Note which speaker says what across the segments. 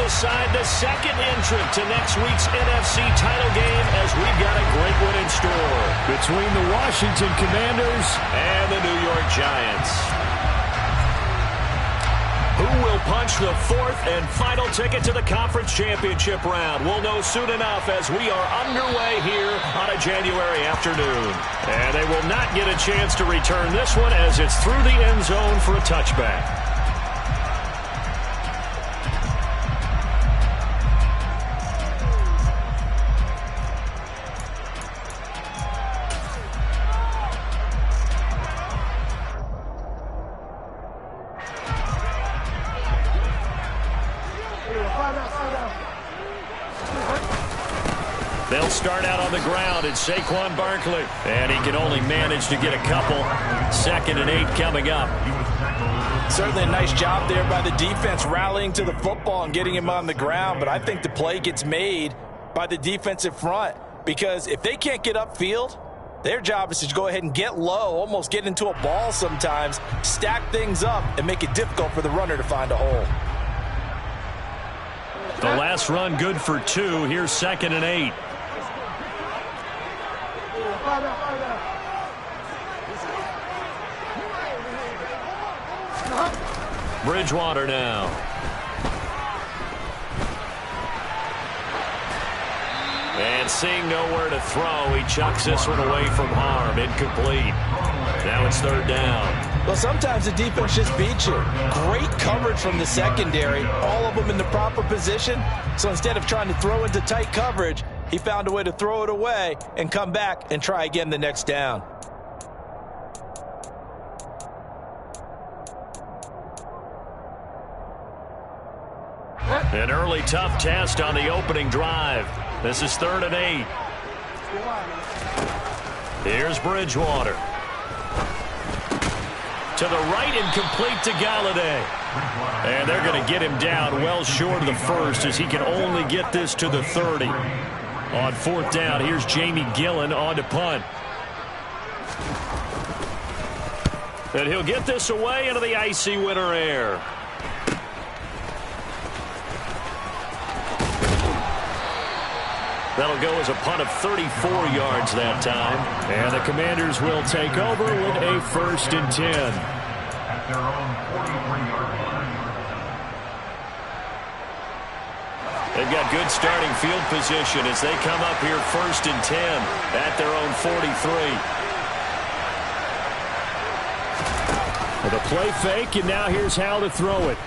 Speaker 1: aside the second entrant to next week's NFC title game as we've got a great one in store between the Washington Commanders and the New York Giants. Who will punch the fourth and final ticket to the conference championship round? We'll know soon enough as we are underway here on a January afternoon. And they will not get a chance to return this one as it's through the end zone for a touchback. They'll start out on the ground. It's Saquon Barkley. And he can only manage to get a couple. 2nd and 8 coming up.
Speaker 2: Certainly a nice job there by the defense rallying to the football and getting him on the ground. But I think the play gets made by the defensive front. Because if they can't get upfield, their job is to go ahead and get low, almost get into a ball sometimes, stack things up, and make it difficult for the runner to find a hole.
Speaker 1: The last run good for 2. Here's 2nd and 8. Bridgewater now. And seeing nowhere to throw, he chucks this one away from harm. Incomplete. Now it's 3rd down.
Speaker 2: Well, sometimes the defense just beats you. Great coverage from the secondary, all of them in the proper position. So instead of trying to throw into tight coverage, he found a way to throw it away and come back and try again the next down.
Speaker 1: An early tough test on the opening drive. This is 3rd and 8. Here's Bridgewater. To the right and complete to Galladay. And they're going to get him down well short of the first as he can only get this to the 30. On 4th down, here's Jamie Gillen on to punt. And he'll get this away into the icy winter air. That'll go as a punt of 34 yards that time. And the Commanders will take over with a 1st and 10.
Speaker 3: At their own 43-yard line.
Speaker 1: They've got good starting field position as they come up here 1st and 10 at their own 43. With a play fake, and now here's how to throw it.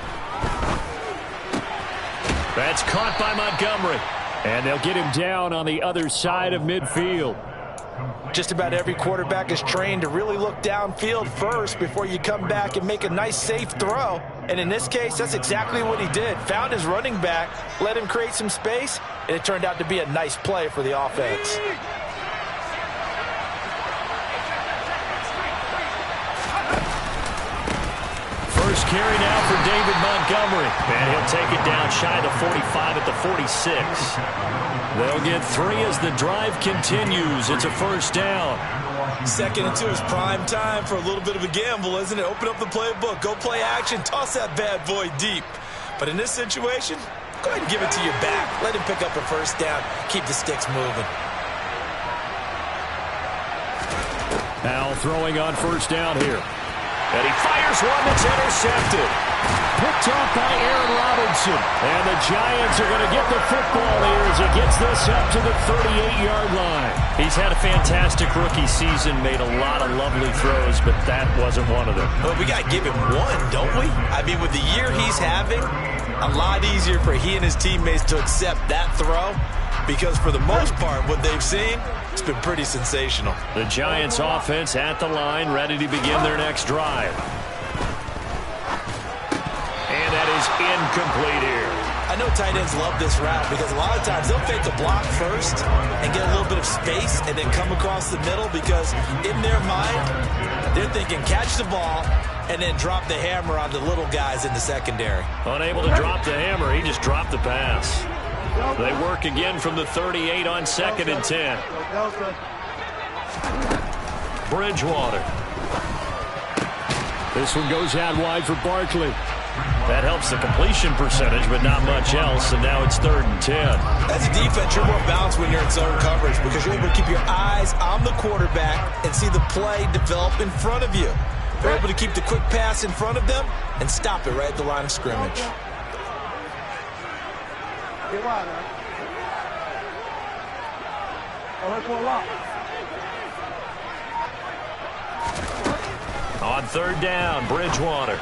Speaker 1: That's caught by Montgomery. And they'll get him down on the other side of midfield.
Speaker 2: Just about every quarterback is trained to really look downfield first before you come back and make a nice, safe throw. And in this case, that's exactly what he did. Found his running back, let him create some space, and it turned out to be a nice play for the offense.
Speaker 1: First carry now for David Montgomery. And he'll take it down shy of the 45 at the 46. They'll get 3 as the drive continues. It's a 1st down.
Speaker 2: 2nd and 2 is prime time for a little bit of a gamble, isn't it? Open up the playbook, go play action, toss that bad boy deep. But in this situation, go ahead and give it to your back. Let him pick up a 1st down. Keep the sticks moving.
Speaker 1: Now throwing on 1st down here. And he fires one that's intercepted. Picked off by Aaron Robinson. And the Giants are going to get the football here as he gets this up to the 38-yard line. He's had a fantastic rookie season, made a lot of lovely throws, but that wasn't one of them.
Speaker 2: Well, we got to give him one, don't we? I mean, with the year he's having, a lot easier for he and his teammates to accept that throw because for the most part, what they've seen, it's been pretty sensational.
Speaker 1: The Giants offense at the line, ready to begin their next drive. And that is incomplete here.
Speaker 2: I know tight ends love this route because a lot of times they'll fake the block first and get a little bit of space and then come across the middle because in their mind, they're thinking catch the ball and then drop the hammer on the little guys in the secondary.
Speaker 1: Unable to drop the hammer, he just dropped the pass. They work again from the 38 on 2nd and 10. Bridgewater. This one goes out wide for Barkley. That helps the completion percentage, but not much else, and now it's 3rd and 10.
Speaker 2: As a defense, you're more balanced when you're in zone coverage because you're able to keep your eyes on the quarterback and see the play develop in front of you. You're able to keep the quick pass in front of them and stop it right at the line of scrimmage.
Speaker 1: On 3rd down, Bridgewater.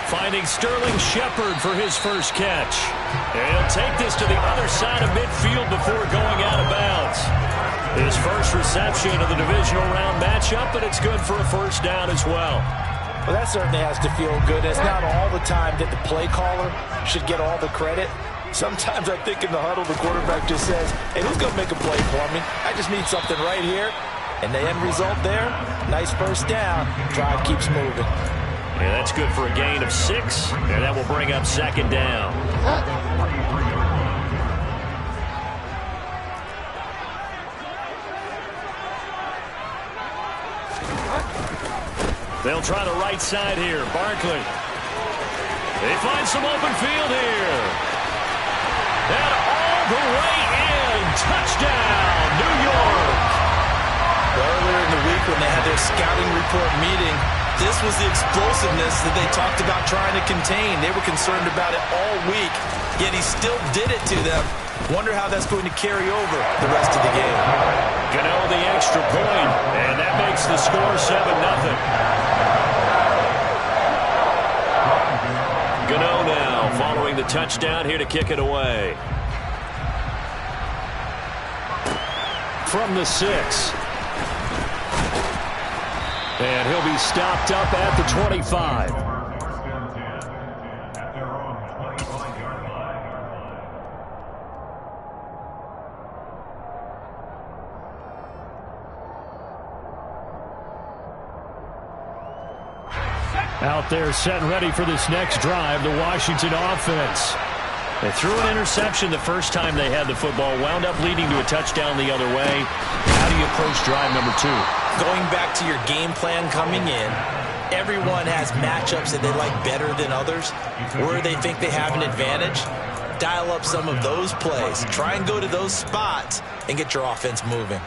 Speaker 1: Finding Sterling Shepard for his first catch. And he'll take this to the other side of midfield before going out of bounds. His first reception of the divisional round matchup, but it's good for a first down as well.
Speaker 2: Well, that certainly has to feel good. It's not all the time that the play caller should get all the credit. Sometimes I think in the huddle, the quarterback just says, hey, who's going to make a play for me? I just need something right here. And the end result there, nice first down. Drive keeps moving.
Speaker 1: Yeah, that's good for a gain of 6, and that will bring up 2nd down. They'll try the right side here. Barkley. They find some open field here. And all the way in. Touchdown, New York.
Speaker 2: Earlier in the week when they had their scouting report meeting, this was the explosiveness that they talked about trying to contain. They were concerned about it all week, yet he still did it to them. Wonder how that's going to carry over the rest of the game.
Speaker 1: Gano the extra point, and that makes the score 7-0. Gano now following the touchdown here to kick it away. From the 6. And he'll be stopped up at the 25. Out there set and ready for this next drive, the Washington offense. They threw an interception the first time they had the football, wound up leading to a touchdown the other way. How do you approach drive number 2?
Speaker 2: Going back to your game plan coming in, everyone has matchups that they like better than others, where they think they have an advantage. Dial up some of those plays. Try and go to those spots and get your offense moving.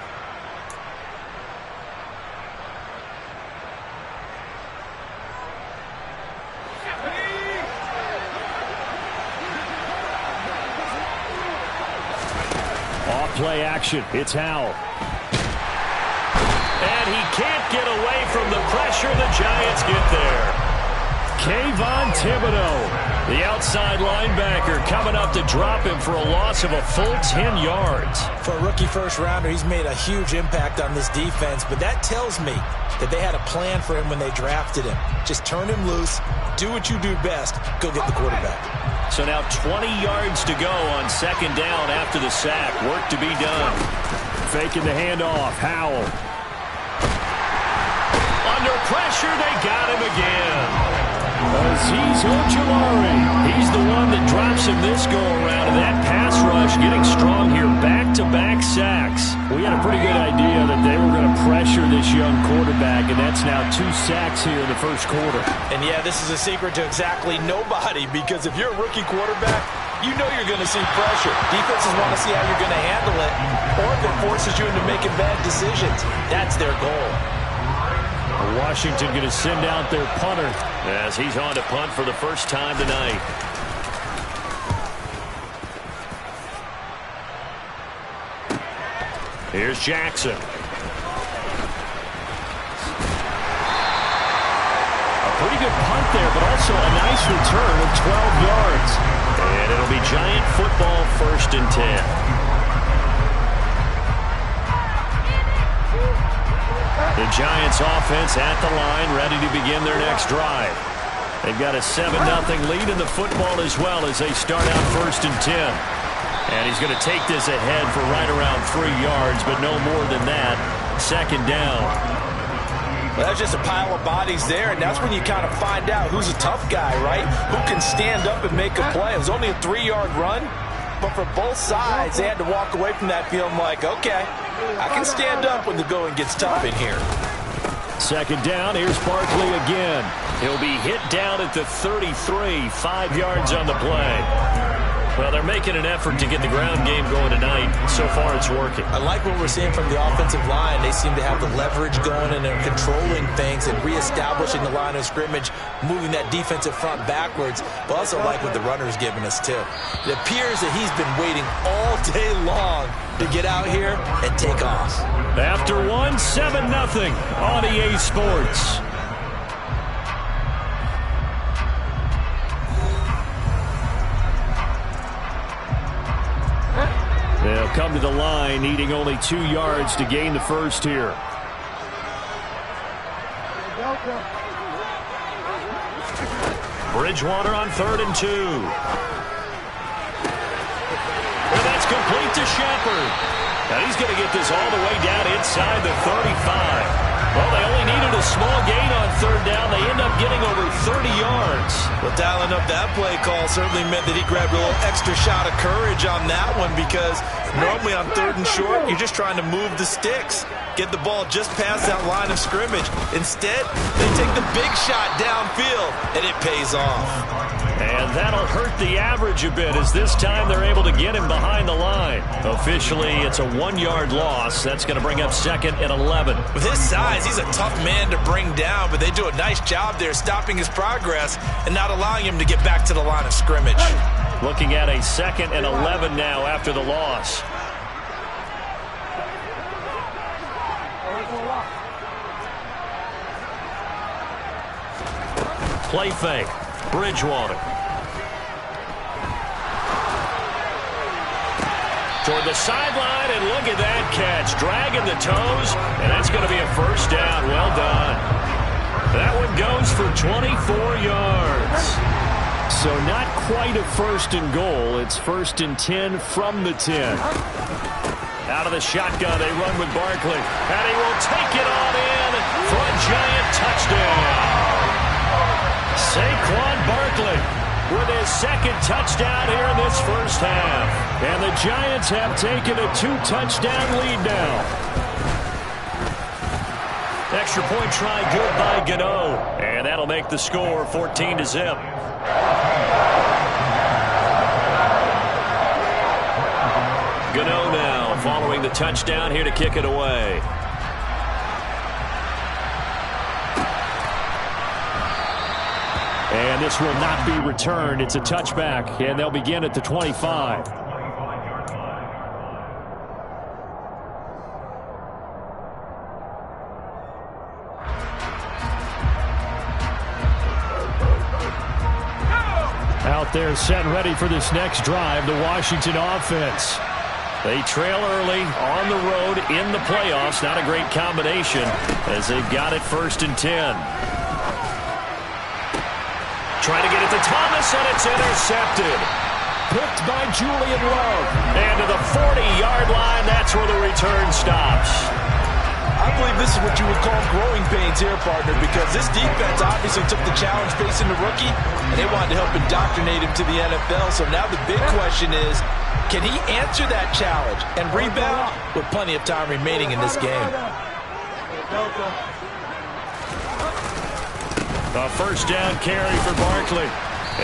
Speaker 1: Play action. It's Howell. And he can't get away from the pressure. The Giants get there. Kayvon Thibodeaux, the outside linebacker, coming up to drop him for a loss of a full 10 yards.
Speaker 2: For a rookie first-rounder, he's made a huge impact on this defense, but that tells me that they had a plan for him when they drafted him. Just turn him loose, do what you do best, go get the quarterback.
Speaker 1: So now 20 yards to go on 2nd down after the sack. Work to be done. Faking the handoff. Howell. Under pressure, they got him again. Azeez Ojulari. He's the one that drops him this go-around. And that pass rush getting strong here. Back-to-back sacks. We had a pretty good idea that they were going to pressure this young quarterback, and that's now 2 sacks here in the first quarter.
Speaker 2: And, yeah, this is a secret to exactly nobody, because if you're a rookie quarterback, you know you're going to see pressure. Defenses want to see how you're going to handle it, or if it forces you into making bad decisions. That's their goal.
Speaker 1: Washington going to send out their punter as he's on to punt for the first time tonight. Here's Jackson. A pretty good punt there, but also a nice return of 12 yards. And it'll be Giant football 1st and 10. The Giants offense at the line, ready to begin their next drive. They've got a 7-0 lead in the football as well as they start out 1st and 10. And he's going to take this ahead for right around 3 yards, but no more than that. 2nd down.
Speaker 2: Well, that's just a pile of bodies there, and that's when you kind of find out who's a tough guy, right? Who can stand up and make a play. It was only a 3-yard run, but for both sides, they had to walk away from that feeling like, okay, I can stand up when the going gets tough in here.
Speaker 1: 2nd down, here's Barkley again. He'll be hit down at the 33, 5 yards on the play. Well, they're making an effort to get the ground game going tonight. So far, it's working.
Speaker 2: I like what we're seeing from the offensive line. They seem to have the leverage going, and they're controlling things and reestablishing the line of scrimmage, moving that defensive front backwards. But I also like what the runner's giving us, too. It appears that he's been waiting all day long to get out here and take off.
Speaker 1: After one, 7-0 on EA Sports. They'll come to the line, needing only 2 yards to gain the first here. Bridgewater on 3rd and 2. And that's complete to Shepard. And he's going to get this all the way down inside the 35. Well, they only needed a small gain on 3rd down. They end up getting over 30 yards.
Speaker 2: Well, dialing up that play call certainly meant that he grabbed a little extra shot of courage on that one, because normally on 3rd and short, you're just trying to move the sticks, get the ball just past that line of scrimmage. Instead, they take the big shot downfield, and it pays off.
Speaker 1: And that'll hurt the average a bit, as this time they're able to get him behind the line. Officially, it's a 1-yard loss. That's going to bring up 2nd and 11.
Speaker 2: With his size, he's a tough man to bring down, but they do a nice job there stopping his progress and not allowing him to get back to the line of scrimmage.
Speaker 1: Looking at a 2nd and 11 now after the loss. Play fake. Bridgewater. Toward the sideline, and look at that catch. Dragging the toes, and that's going to be a first down. Well done. That one goes for 24 yards. So not quite a 1st and goal. It's 1st and 10 from the 10. Out of the shotgun, they run with Barkley. And he will take it on in for a giant touchdown. Saquon Barkley with his 2nd touchdown here in this first half. And the Giants have taken a 2-touchdown lead now. Extra point try good by Gano. And that'll make the score 14-0. Gano now following the touchdown here to kick it away. And this will not be returned. It's a touchback, and they'll begin at the 25. Out there set and ready for this next drive, the Washington offense. They trail early on the road in the playoffs. Not a great combination as they've got it 1st and 10. Trying to get it to Thomas, and it's intercepted. Picked by Julian Love. And to the 40-yard line, that's where the return stops.
Speaker 2: I believe this is what you would call growing pains here, partner, because this defense obviously took the challenge facing the rookie, and they wanted to help indoctrinate him to the NFL. So now the big question is, can he answer that challenge and rebound with plenty of time remaining in this game?
Speaker 1: A 1st down carry for Barkley.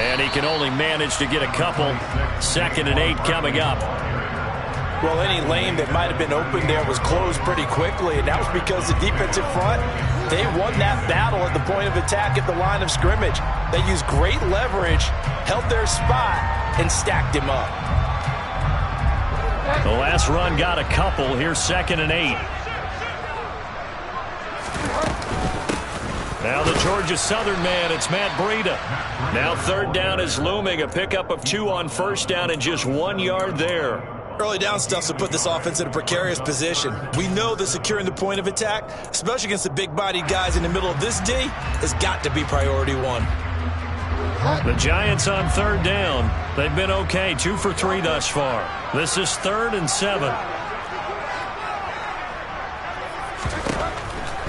Speaker 1: And he can only manage to get a couple. 2nd and 8 coming up.
Speaker 2: Well, any lane that might have been open there was closed pretty quickly, and that was because the defensive front, they won that battle at the point of attack at the line of scrimmage. They used great leverage, held their spot, and stacked him up.
Speaker 1: The last run got a couple. Here's 2nd and 8. Now the Georgia Southern man, it's Matt Breida. Now 3rd down is looming. A pickup of 2 on 1st down and just 1 yard there.
Speaker 2: Early down stuff to put this offense in a precarious position. We know that securing the point of attack, especially against the big-bodied guys in the middle of this D, has got to be priority 1.
Speaker 1: The Giants on 3rd down. They've been okay, 2 for 3 thus far. This is 3rd and 7.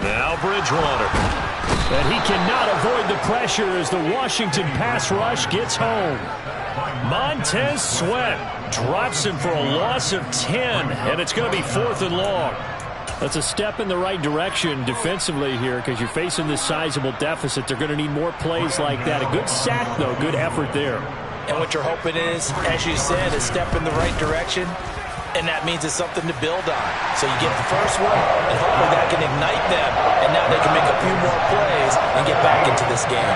Speaker 1: Now Bridgewater. And he cannot avoid the pressure as the Washington pass rush gets home. Montez Sweat drops him for a loss of 10, and it's going to be 4th and long. That's a step in the right direction defensively here because you're facing this sizable deficit. They're going to need more plays like that. A good sack, though. Good effort there.
Speaker 2: And what you're hoping is, as you said, a step in the right direction. And that means it's something to build on. So you get the first one, and hopefully that can ignite them. And now they can make a few more plays and get back into this game.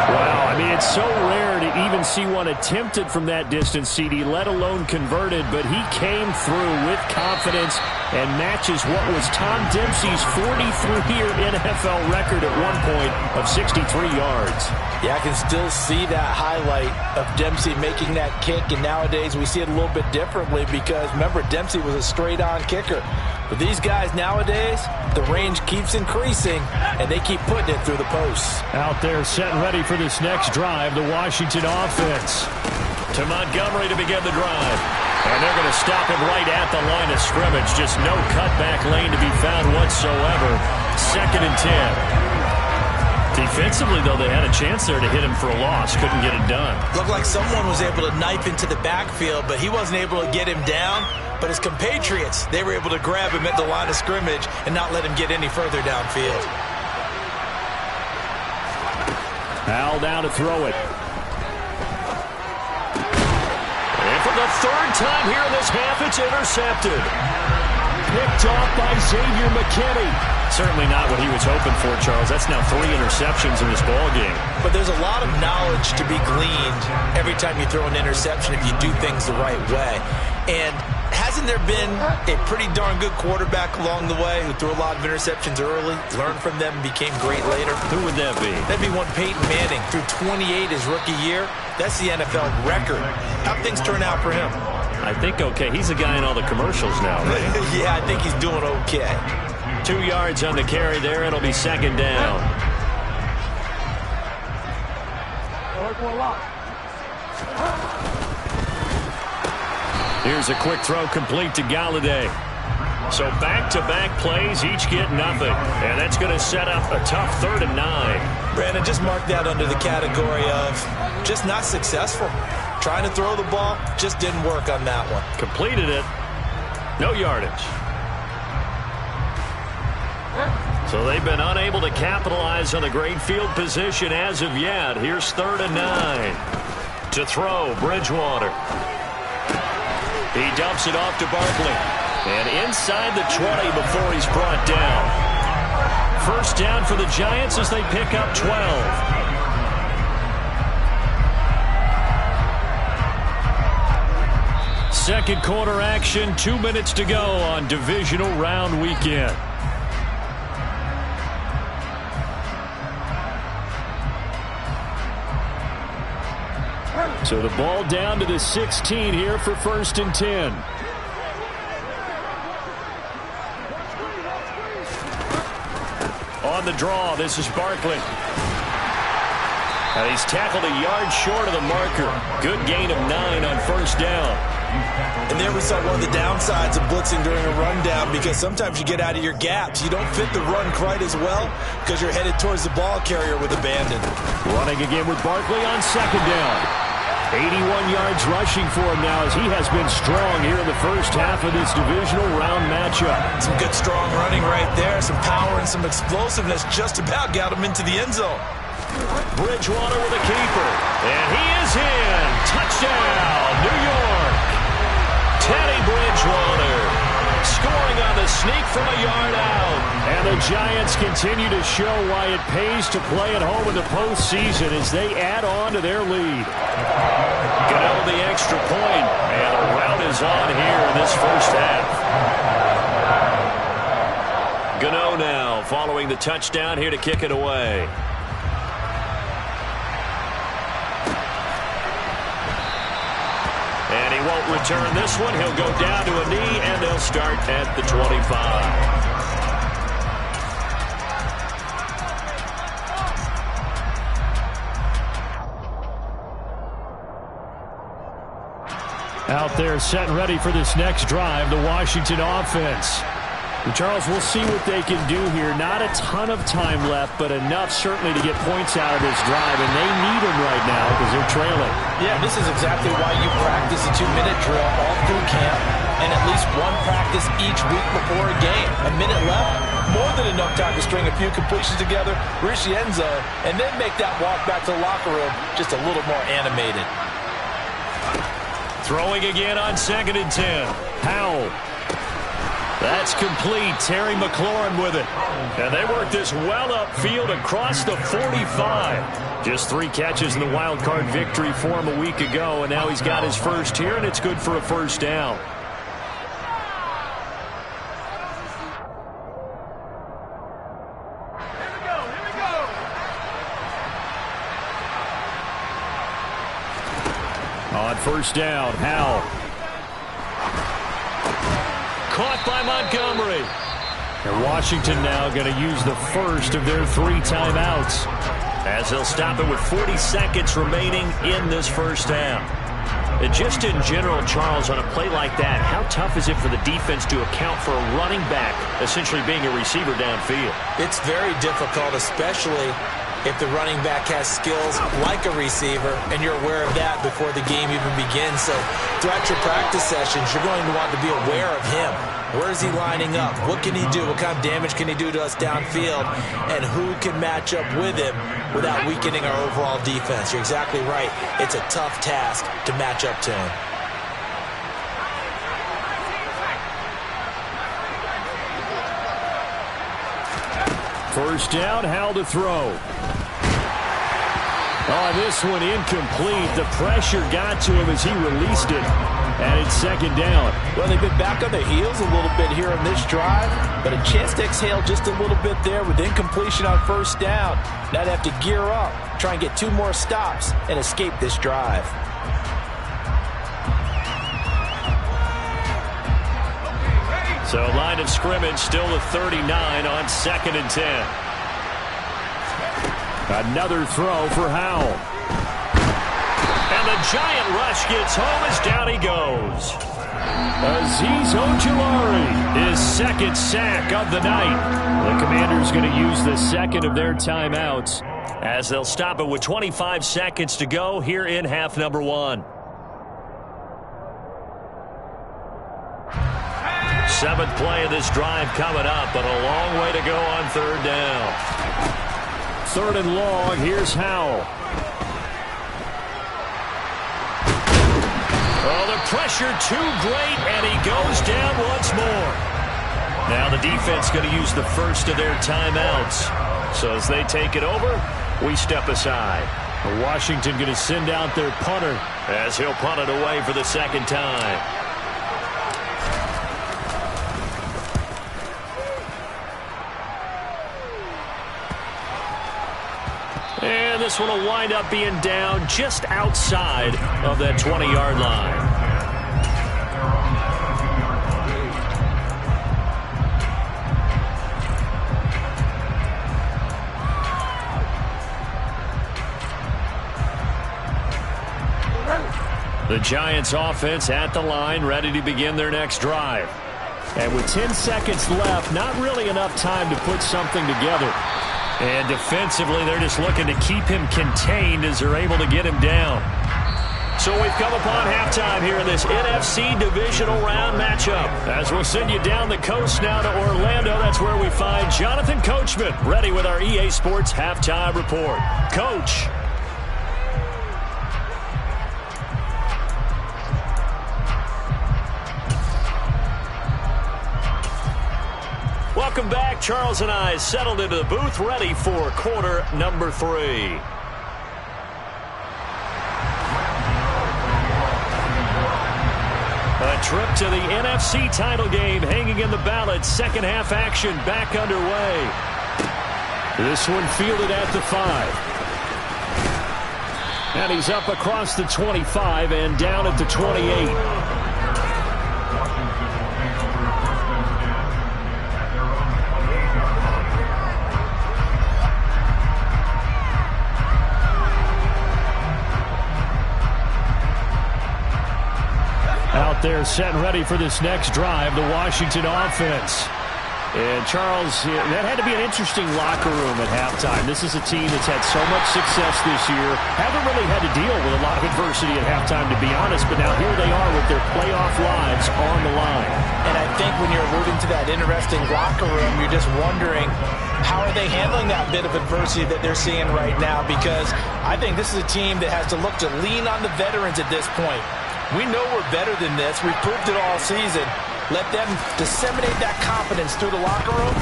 Speaker 1: Wow, I mean, it's so rare to even see one attempted from that distance, CD, let alone converted. But he came through with confidence and matches what was Tom Dempsey's 43-year NFL record at one point of 63 yards.
Speaker 2: Yeah, I can still see that highlight of Dempsey making that kick, and nowadays we see it a little bit differently because, remember, Dempsey was a straight-on kicker. But these guys nowadays, the range keeps increasing, and they keep putting it through the posts.
Speaker 1: Out there set and ready for this next drive, the Washington offense. To Montgomery to begin the drive. And they're going to stop him right at the line of scrimmage. Just no cutback lane to be found whatsoever. 2nd and 10. Defensively, though, they had a chance there to hit him for a loss. Couldn't get it done.
Speaker 2: Looked like someone was able to knife into the backfield, but he wasn't able to get him down. But his compatriots, they were able to grab him at the line of scrimmage and not let him get any further downfield.
Speaker 1: Al down to throw it. And for the 3rd time here in this half, it's intercepted. Picked off by Xavier McKinney. Certainly not what he was hoping for, Charles. That's now 3 interceptions in this ballgame.
Speaker 2: But there's a lot of knowledge to be gleaned every time you throw an interception if you do things the right way. And hasn't there been a pretty darn good quarterback along the way who threw a lot of interceptions early, learned from them, and became great later?
Speaker 1: Who would that be?
Speaker 2: That'd be one Peyton Manning. Threw 28 his rookie year. That's the NFL record. How'd things turn out for him?
Speaker 1: I think okay. He's a guy in all the commercials now, right?
Speaker 2: Yeah, I think he's doing okay.
Speaker 1: 2 yards on the carry there. It'll be 2nd down. Here's a quick throw complete to Galladay. So back-to-back plays, each get nothing. And that's going to set up a tough 3rd and 9.
Speaker 2: Brandon, just mark that under the category of just not successful. Trying to throw the ball, just didn't work on that one.
Speaker 1: Completed it. No yardage. So they've been unable to capitalize on the great field position as of yet. Here's 3rd and 9. To throw, Bridgewater. He dumps it off to Barkley. And inside the 20 before he's brought down. 1st down for the Giants as they pick up 12. Second quarter action, 2 minutes to go on divisional round weekend. So the ball down to the 16 here for 1st and 10. On the draw, this is Barkley. And he's tackled a yard short of the marker. Good gain of 9 on 1st down.
Speaker 2: And there we saw one of the downsides of blitzing during a rundown because sometimes you get out of your gaps. You don't fit the run quite as well because you're headed towards the ball carrier with abandon.
Speaker 1: Running again with Barkley on 2nd down. 81 yards rushing for him now as he has been strong here in the first half of this divisional round matchup.
Speaker 2: Some good strong running right there. Some power and some explosiveness just about got him into the end zone.
Speaker 1: Bridgewater with a keeper. And he is in. Touchdown, New York. Teddy Bridgewater scoring on the sneak from a yard out. And the Giants continue to show why it pays to play at home in the postseason as they add on to their lead. Gano the extra point, and the rout is on here in this first half. Gano now following the touchdown here to kick it away. And he won't return this one. He'll go down to a knee, and they'll start at the 25. Out there set and ready for this next drive, the Washington offense. And Charles, we'll see what they can do here. Not a ton of time left, but enough certainly to get points out of this drive, and they need them right now because they're trailing.
Speaker 2: Yeah, this is exactly why you practice a 2-minute drill all through camp. and at least one practice each week before a game. A minute left, more than enough time to string a few completions together, reach the end zone, and then make that walk back to the locker room just a little more animated.
Speaker 1: Throwing again on 2nd and 10. Howell. That's complete. Terry McLaurin with it. And they work this well upfield across the 45. Just 3 catches in the wild card victory for him a week ago, and now he's got his first here, and it's good for a first down. On first down, Howell. Caught by Montgomery. And Washington now going to use the first of their 3 timeouts, as they'll stop it with 40 seconds remaining in this first down. And just in general, Charles, on a play like that, how tough is it for the defense to account for a running back essentially being a receiver downfield?
Speaker 2: It's very difficult, especially if the running back has skills like a receiver, and you're aware of that before the game even begins. So throughout your practice sessions, you're going to want to be aware of him. Where is he lining up? What can he do? What kind of damage can he do to us downfield? And who can match up with him without weakening our overall defense? You're exactly right. It's a tough task to match up to him.
Speaker 1: First down, Howell to throw. Oh, this one incomplete. The pressure got to him as he released it. And it's 2nd down.
Speaker 2: Well, they've been back on their heels a little bit here on this drive, but a chance to exhale just a little bit there with incompletion on first down. Now they have to gear up, try and get 2 more stops, and escape this drive.
Speaker 1: So line of scrimmage still the 39 on 2nd and 10. Another throw for Howell. And the giant rush gets home as down he goes. Azeez Ojulari, his 2nd sack of the night. The Commanders going to use the 2nd of their timeouts, as they'll stop it with 25 seconds to go here in half number 1. 7th play of this drive coming up, but a long way to go on 3rd down. 3rd and long, here's Howell. Oh, the pressure too great, and he goes down once more. Now the defense going to use the first of their timeouts. So as they take it over, we step aside. Washington going to send out their punter, as he'll punt it away for the 2nd time. And this one will wind up being down just outside of that 20-yard line. The Giants offense at the line, ready to begin their next drive. And with 10 seconds left, not really enough time to put something together. And defensively, they're just looking to keep him contained as they're able to get him down. So we've come upon halftime here in this NFC divisional round matchup. As we'll send you down the coast now to Orlando, that's where we find Jonathan Coachman, ready with our EA Sports halftime report. Coach. Welcome back. Charles and I settled into the booth, ready for quarter number 3. A trip to the NFC title game hanging in the balance. Second half action back underway. This one fielded at the 5. And he's up across the 25 and down at the 28. Out there set and ready for this next drive, the Washington offense. And Charles, that had to be an interesting locker room at halftime. This is a team that's had so much success this year. Haven't really had to deal with a lot of adversity at halftime, to be honest. But now here they are with their playoff lives on the line.
Speaker 2: And I think when you're alluding to that interesting locker room, you're just wondering, how are they handling that bit of adversity that they're seeing right now? Because I think this is a team that has to look to lean on the veterans at this point. We know we're better than this. We've proved it all season. Let them disseminate that confidence through the locker room.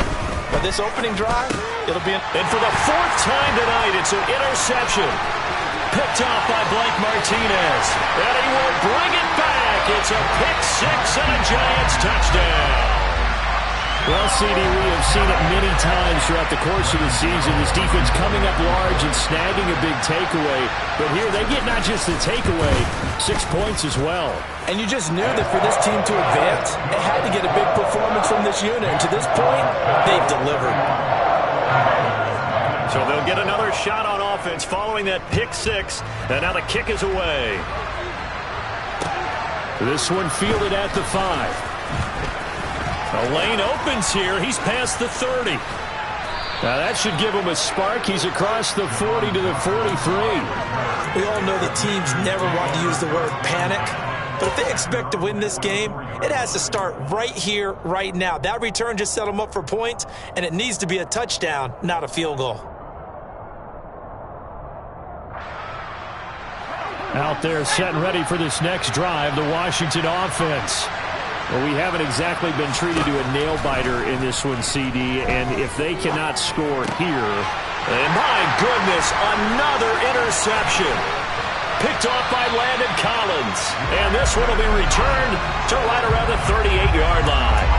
Speaker 2: But this opening drive, it'll be
Speaker 1: And for the fourth time tonight, it's an interception. Picked off by Blake Martinez. And he will bring it back. It's a pick six and a Giants touchdown. Well, CD, we have seen it many times throughout the course of the season. This defense coming up large and snagging a big takeaway. But here they get not just the takeaway, 6 points as well.
Speaker 2: And you just knew that for this team to advance, it had to get a big performance from this unit. And to this point, they've delivered.
Speaker 1: So they'll get another shot on offense following that pick six. And now the kick is away. This one fielded at the 5. The lane opens here. He's past the 30. Now that should give him a spark. He's across the 40 to the 43.
Speaker 2: We all know that teams never want to use the word panic. But if they expect to win this game, it has to start right here, right now. That return just set them up for points, and it needs to be a touchdown, not a field goal.
Speaker 1: Out there set and ready for this next drive, the Washington offense. Well, we haven't exactly been treated to a nail-biter in this one, CD, and if they cannot score here, and my goodness, another interception. Picked off by Landon Collins, and this one will be returned to right around the 38-yard line.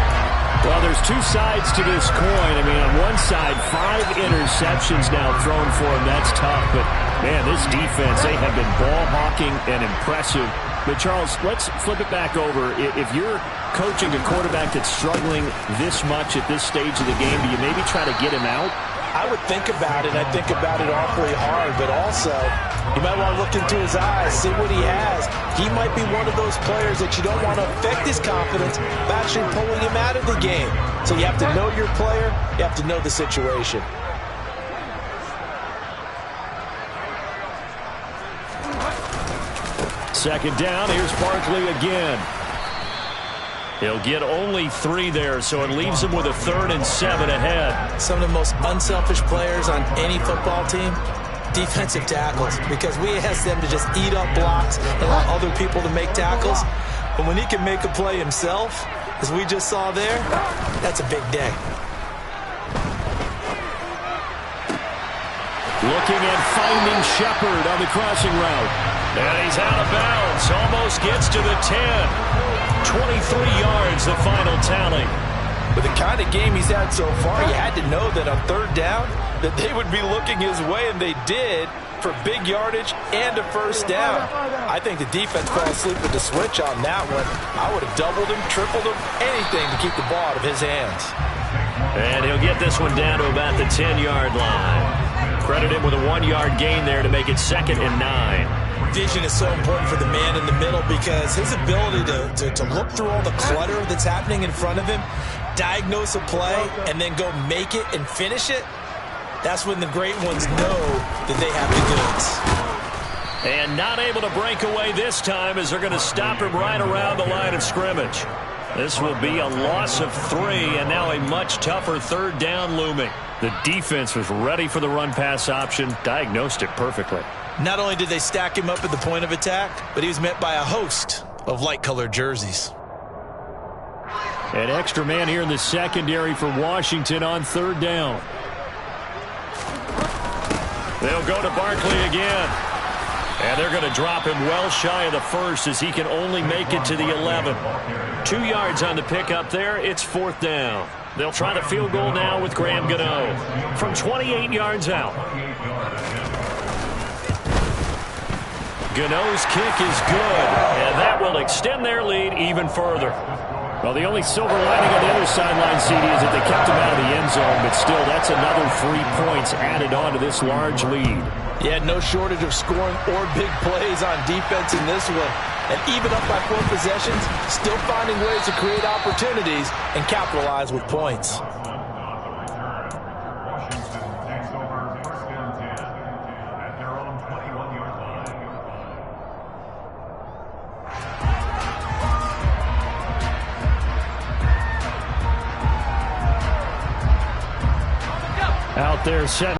Speaker 1: Well, there's two sides to this coin. I mean, on one side, 5 interceptions now thrown for him. That's tough, but, man, this defense, they have been ball-hawking and impressive. But, Charles, let's flip it back over. If you're coaching a quarterback that's struggling this much at this stage of the game, do you maybe try to get him out?
Speaker 2: I would think about it. I think about it awfully hard, but also you might want to look into his eyes, see what he has. He might be one of those players that you don't want to affect his confidence by actually pulling him out of the game. So you have to know your player. You have to know the situation.
Speaker 1: Second down, here's Barkley again. He'll get only 3 there, so it leaves him with a 3rd and 7 ahead.
Speaker 2: Some of the most unselfish players on any football team, defensive tackles, because we ask them to just eat up blocks and allow other people to make tackles. But when he can make a play himself, as we just saw there, that's a big day.
Speaker 1: Looking at finding Shepard on the crossing route. And he's out of bounds. Almost gets to the 10. 23 yards, the final tally.
Speaker 2: With the kind of game he's had so far, you had to know that on 3rd down, that they would be looking his way, and they did, for big yardage and a 1st down. I think the defense fell asleep with the switch on that one. I would have doubled him, tripled him, anything to keep the ball out of his hands.
Speaker 1: And he'll get this one down to about the 10-yard line. Credit him with a 1-yard gain there to make it 2nd and 9.
Speaker 2: Vision is so important for the man in the middle because his ability to look through all the clutter that's happening in front of him, diagnose a play, and then go make it and finish it, that's when the great ones know that they have the goods.
Speaker 1: And not able to break away this time as they're going to stop him right around the line of scrimmage. This will be a loss of 3, and now a much tougher 3rd down looming. The defense was ready for the run-pass option, diagnosed it perfectly.
Speaker 2: Not only did they stack him up at the point of attack, but he was met by a host of light-colored jerseys.
Speaker 1: An extra man here in the secondary for Washington on 3rd down. They'll go to Barkley again. And they're going to drop him well shy of the 1st as he can only make it to the 11. 2 yards on the pickup there. It's 4th down. They'll try the field goal now with Graham Gano from 28 yards out. Gano's kick is good, and that will extend their lead even further. Well, the only silver lining on the other sideline, CD, is that they kept him out of the end zone, but still, that's another 3 points added on to this large lead.
Speaker 2: Yeah, no shortage of scoring or big plays on defense in this one. and even up by 4 possessions, still finding ways to create opportunities and capitalize with points.
Speaker 1: Out there, set.